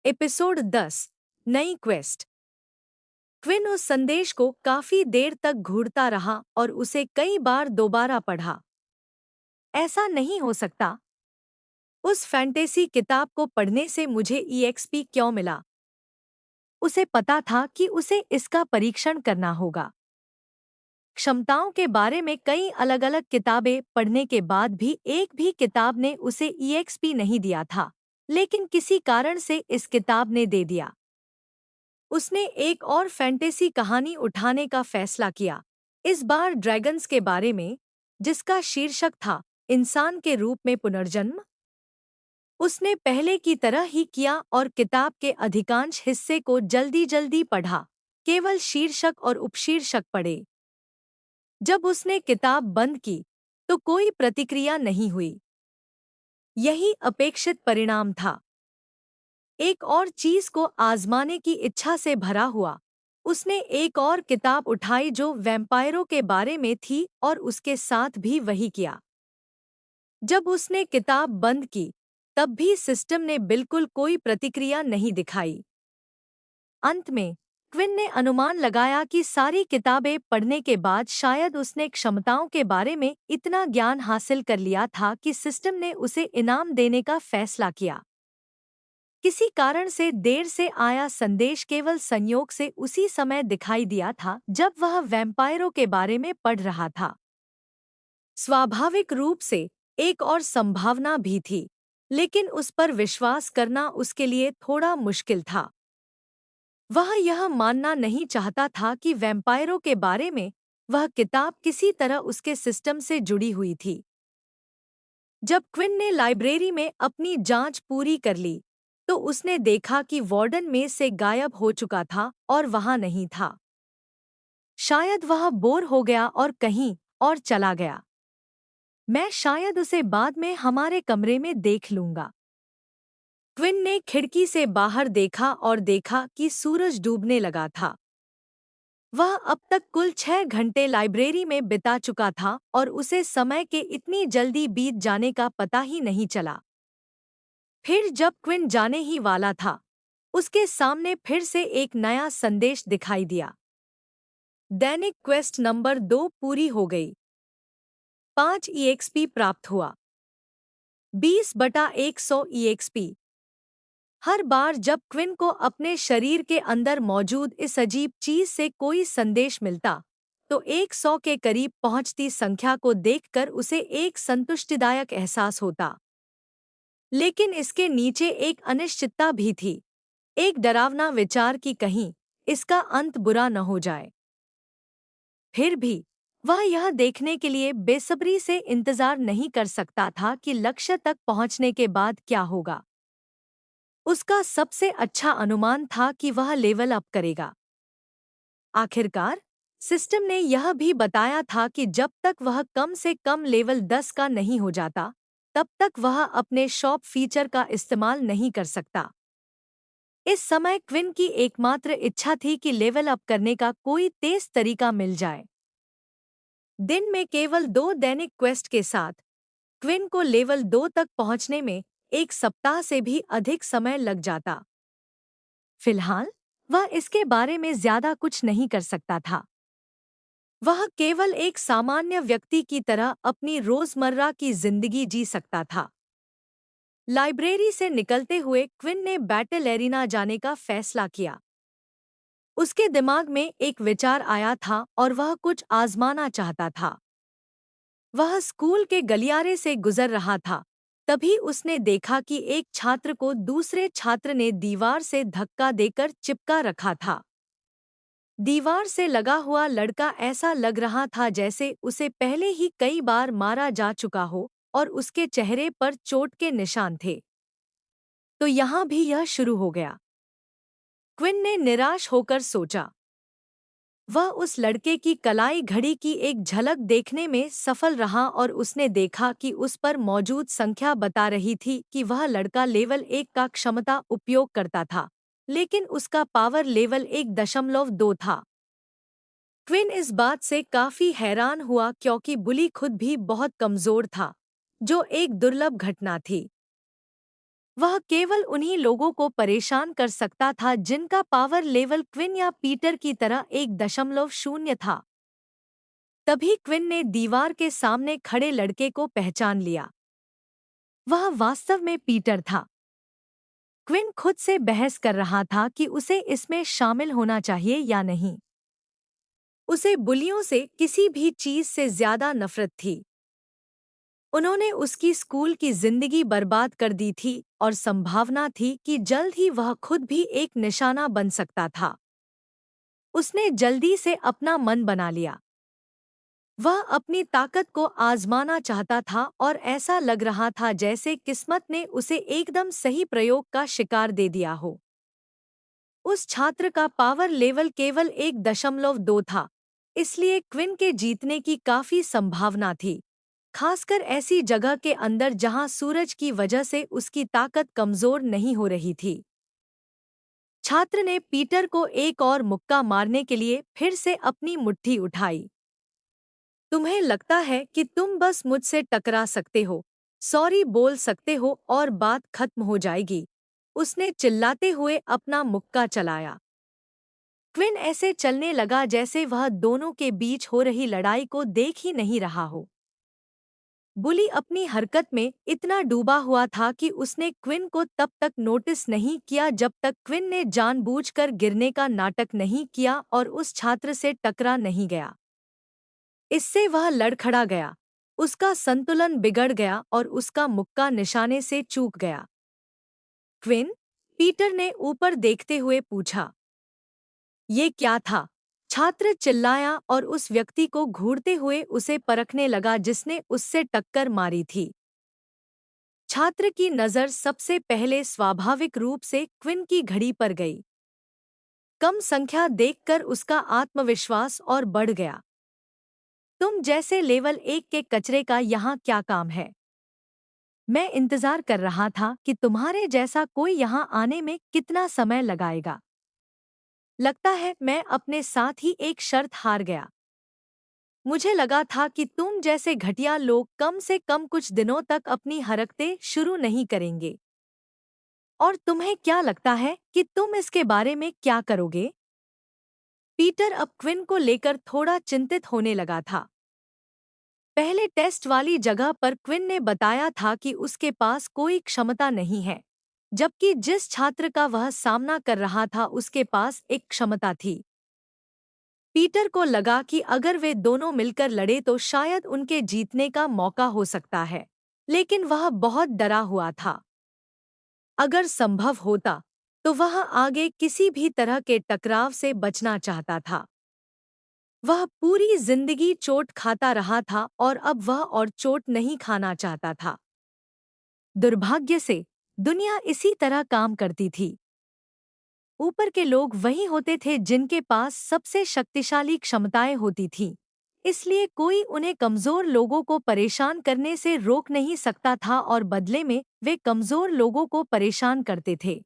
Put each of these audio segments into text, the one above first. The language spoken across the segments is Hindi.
एपिसोड 10। नई क्वेस्ट। क्विन उस संदेश को काफी देर तक घूरता रहा और उसे कई बार दोबारा पढ़ा। ऐसा नहीं हो सकता। उस फैंटेसी किताब को पढ़ने से मुझे ईएक्सपी क्यों मिला? उसे पता था कि उसे इसका परीक्षण करना होगा। क्षमताओं के बारे में कई अलग-अलग किताबें पढ़ने के बाद भी एक भी किताब ने उसे ईएक्सपी नहीं दिया था, लेकिन किसी कारण से इस किताब ने दे दिया। उसने एक और फैंटेसी कहानी उठाने का फैसला किया, इस बार ड्रैगन्स के बारे में, जिसका शीर्षक था इंसान के रूप में पुनर्जन्म। उसने पहले की तरह ही किया और किताब के अधिकांश हिस्से को जल्दी जल्दी पढ़ा, केवल शीर्षक और उपशीर्षक पढ़े। जब उसने किताब बंद की तो कोई प्रतिक्रिया नहीं हुई। यही अपेक्षित परिणाम था। एक और चीज को आजमाने की इच्छा से भरा हुआ, उसने एक और किताब उठाई जो वैम्पायरों के बारे में थी और उसके साथ भी वही किया। जब उसने किताब बंद की, तब भी सिस्टम ने बिल्कुल कोई प्रतिक्रिया नहीं दिखाई। अंत में क्विन ने अनुमान लगाया कि सारी किताबें पढ़ने के बाद शायद उसने क्षमताओं के बारे में इतना ज्ञान हासिल कर लिया था कि सिस्टम ने उसे इनाम देने का फैसला किया। किसी कारण से देर से आया संदेश केवल संयोग से उसी समय दिखाई दिया था जब वह वैम्पायरों के बारे में पढ़ रहा था। स्वाभाविक रूप से एक और संभावना भी थी, लेकिन उस पर विश्वास करना उसके लिए थोड़ा मुश्किल था। वह यह मानना नहीं चाहता था कि वैम्पायरों के बारे में वह किताब किसी तरह उसके सिस्टम से जुड़ी हुई थी। जब क्विन ने लाइब्रेरी में अपनी जांच पूरी कर ली, तो उसने देखा कि वार्डन मेज से गायब हो चुका था और वहां नहीं था। शायद वह बोर हो गया और कहीं और चला गया। मैं शायद उसे बाद में हमारे कमरे में देख लूंगा। क्विन ने खिड़की से बाहर देखा और देखा कि सूरज डूबने लगा था। वह अब तक कुल 6 घंटे लाइब्रेरी में बिता चुका था और उसे समय के इतनी जल्दी बीत जाने का पता ही नहीं चला। फिर जब क्विन जाने ही वाला था, उसके सामने फिर से एक नया संदेश दिखाई दिया। दैनिक क्वेस्ट नंबर 2 पूरी हो गई। 5 ईएक्सपी प्राप्त हुआ। 20/100 ईएक्सपी। हर बार जब क्विन को अपने शरीर के अंदर मौजूद इस अजीब चीज से कोई संदेश मिलता, तो 100 के करीब पहुंचती संख्या को देखकर उसे एक संतुष्टिदायक एहसास होता। लेकिन इसके नीचे एक अनिश्चितता भी थी, एक डरावना विचार कि कहीं इसका अंत बुरा न हो जाए। फिर भी वह यह देखने के लिए बेसब्री से इंतजार नहीं कर सकता था कि लक्ष्य तक पहुंचने के बाद क्या होगा। उसका सबसे अच्छा अनुमान था कि वह लेवल अप करेगा। आखिरकार सिस्टम ने यह भी बताया था कि जब तक वह कम से कम लेवल 10 का नहीं हो जाता, तब तक वह अपने शॉप फीचर का इस्तेमाल नहीं कर सकता। इस समय क्विन की एकमात्र इच्छा थी कि लेवल अप करने का कोई तेज तरीका मिल जाए। दिन में केवल 2 दैनिक क्वेस्ट के साथ क्विन को लेवल 2 तक पहुंचने में 1 सप्ताह से भी अधिक समय लग जाता। फिलहाल वह इसके बारे में ज्यादा कुछ नहीं कर सकता था। वह केवल एक सामान्य व्यक्ति की तरह अपनी रोजमर्रा की जिंदगी जी सकता था। लाइब्रेरी से निकलते हुए क्विन ने बैटल एरिना जाने का फैसला किया। उसके दिमाग में एक विचार आया था और वह कुछ आजमाना चाहता था। वह स्कूल के गलियारे से गुजर रहा था, तभी उसने देखा कि एक छात्र को दूसरे छात्र ने दीवार से धक्का देकर चिपका रखा था। दीवार से लगा हुआ लड़का ऐसा लग रहा था जैसे उसे पहले ही कई बार मारा जा चुका हो और उसके चेहरे पर चोट के निशान थे। तो यहाँ भी यह शुरू हो गया। क्विन ने निराश होकर सोचा। वह उस लड़के की कलाई घड़ी की एक झलक देखने में सफल रहा और उसने देखा कि उस पर मौजूद संख्या बता रही थी कि वह लड़का लेवल 1 का क्षमता उपयोग करता था, लेकिन उसका पावर लेवल 1.2 था। क्विन इस बात से काफी हैरान हुआ क्योंकि बुली खुद भी बहुत कमजोर था, जो एक दुर्लभ घटना थी। वह केवल उन्हीं लोगों को परेशान कर सकता था जिनका पावर लेवल क्विन या पीटर की तरह 1.0 था। तभी क्विन ने दीवार के सामने खड़े लड़के को पहचान लिया। वह वास्तव में पीटर था। क्विन खुद से बहस कर रहा था कि उसे इसमें शामिल होना चाहिए या नहीं। उसे बुलियों से किसी भी चीज से ज्यादा नफरत थी। उन्होंने उसकी स्कूल की जिंदगी बर्बाद कर दी थी और संभावना थी कि जल्द ही वह खुद भी एक निशाना बन सकता था। उसने जल्दी से अपना मन बना लिया। वह अपनी ताकत को आजमाना चाहता था और ऐसा लग रहा था जैसे किस्मत ने उसे एकदम सही प्रयोग का शिकार दे दिया हो। उस छात्र का पावर लेवल केवल 1.2 था, इसलिए क्विन के जीतने की काफी संभावना थी, खासकर ऐसी जगह के अंदर जहां सूरज की वजह से उसकी ताकत कमजोर नहीं हो रही थी। छात्र ने पीटर को एक और मुक्का मारने के लिए फिर से अपनी मुट्ठी उठाई। तुम्हें लगता है कि तुम बस मुझसे टकरा सकते हो, सॉरी बोल सकते हो और बात खत्म हो जाएगी, उसने चिल्लाते हुए अपना मुक्का चलाया। क्विन ऐसे चलने लगा जैसे वह दोनों के बीच हो रही लड़ाई को देख ही नहीं रहा हो। बुली अपनी हरकत में इतना डूबा हुआ था कि उसने क्विन को तब तक नोटिस नहीं किया जब तक क्विन ने जानबूझकर गिरने का नाटक नहीं किया और उस छात्र से टकरा नहीं गया। इससे वह लड़खड़ा गया, उसका संतुलन बिगड़ गया और उसका मुक्का निशाने से चूक गया। क्विन? पीटर ने ऊपर देखते हुए पूछा। ये क्या था? छात्र चिल्लाया और उस व्यक्ति को घूरते हुए उसे परखने लगा जिसने उससे टक्कर मारी थी। छात्र की नज़र सबसे पहले स्वाभाविक रूप से क्विन की घड़ी पर गई। कम संख्या देखकर उसका आत्मविश्वास और बढ़ गया। तुम जैसे लेवल 1 के कचरे का यहाँ क्या काम है? मैं इंतजार कर रहा था कि तुम्हारे जैसा कोई यहाँ आने में कितना समय लगाएगा। लगता है मैं अपने साथ ही एक शर्त हार गया। मुझे लगा था कि तुम जैसे घटिया लोग कम से कम कुछ दिनों तक अपनी हरकतें शुरू नहीं करेंगे। और तुम्हें क्या लगता है कि तुम इसके बारे में क्या करोगे? पीटर अब क्विन को लेकर थोड़ा चिंतित होने लगा था। पहले टेस्ट वाली जगह पर क्विन ने बताया था कि उसके पास कोई क्षमता नहीं है, जबकि जिस छात्र का वह सामना कर रहा था उसके पास एक क्षमता थी। पीटर को लगा कि अगर वे दोनों मिलकर लड़े तो शायद उनके जीतने का मौका हो सकता है, लेकिन वह बहुत डरा हुआ था। अगर संभव होता तो वह आगे किसी भी तरह के टकराव से बचना चाहता था। वह पूरी जिंदगी चोट खाता रहा था और अब वह और चोट नहीं खाना चाहता था। दुर्भाग्य से दुनिया इसी तरह काम करती थी। ऊपर के लोग वही होते थे जिनके पास सबसे शक्तिशाली क्षमताएं होती थीं। इसलिए कोई उन्हें कमजोर लोगों को परेशान करने से रोक नहीं सकता था और बदले में वे कमजोर लोगों को परेशान करते थे।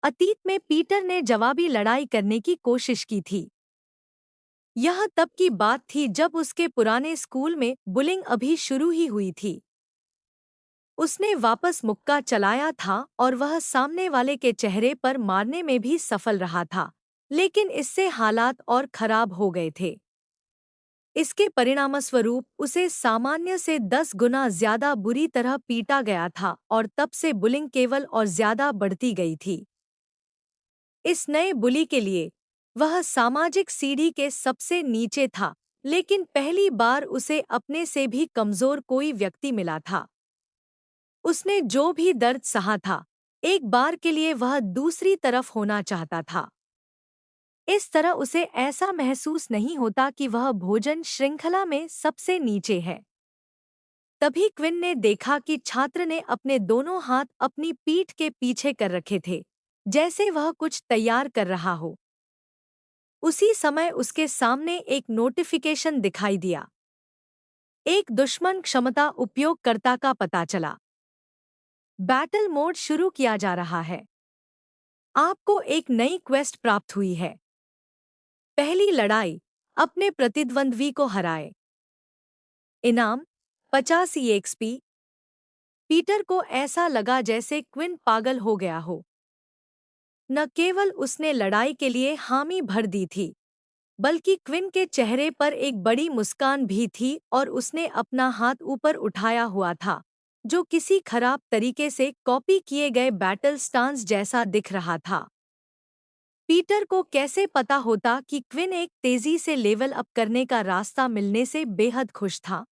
अतीत में पीटर ने जवाबी लड़ाई करने की कोशिश की थी। यह तब की बात थी जब उसके पुराने स्कूल में बुलिंग अभी शुरू ही हुई थी। उसने वापस मुक्का चलाया था और वह सामने वाले के चेहरे पर मारने में भी सफल रहा था, लेकिन इससे हालात और खराब हो गए थे। इसके परिणामस्वरूप उसे सामान्य से 10 गुना ज्यादा बुरी तरह पीटा गया था और तब से बुलिंग केवल और ज्यादा बढ़ती गई थी। इस नए बुली के लिए वह सामाजिक सीढ़ी के सबसे नीचे था, लेकिन पहली बार उसे अपने से भी कमजोर कोई व्यक्ति मिला था। उसने जो भी दर्द सहा था, एक बार के लिए वह दूसरी तरफ होना चाहता था। इस तरह उसे ऐसा महसूस नहीं होता कि वह भोजन श्रृंखला में सबसे नीचे है। तभी क्विन ने देखा कि छात्र ने अपने दोनों हाथ अपनी पीठ के पीछे कर रखे थे, जैसे वह कुछ तैयार कर रहा हो। उसी समय उसके सामने एक नोटिफिकेशन दिखाई दिया। एक दुश्मन क्षमता उपयोगकर्ता का पता चला। बैटल मोड शुरू किया जा रहा है। आपको एक नई क्वेस्ट प्राप्त हुई है। पहली लड़ाई, अपने प्रतिद्वंद्वी को हराए। इनाम 50 EXP। पीटर को ऐसा लगा जैसे क्विन पागल हो गया हो। न केवल उसने लड़ाई के लिए हामी भर दी थी, बल्कि क्विन के चेहरे पर एक बड़ी मुस्कान भी थी और उसने अपना हाथ ऊपर उठाया हुआ था, जो किसी खराब तरीके से कॉपी किए गए बैटल स्टांस जैसा दिख रहा था। पीटर को कैसे पता होता कि क्विन एक तेजी से लेवल अप करने का रास्ता मिलने से बेहद खुश था।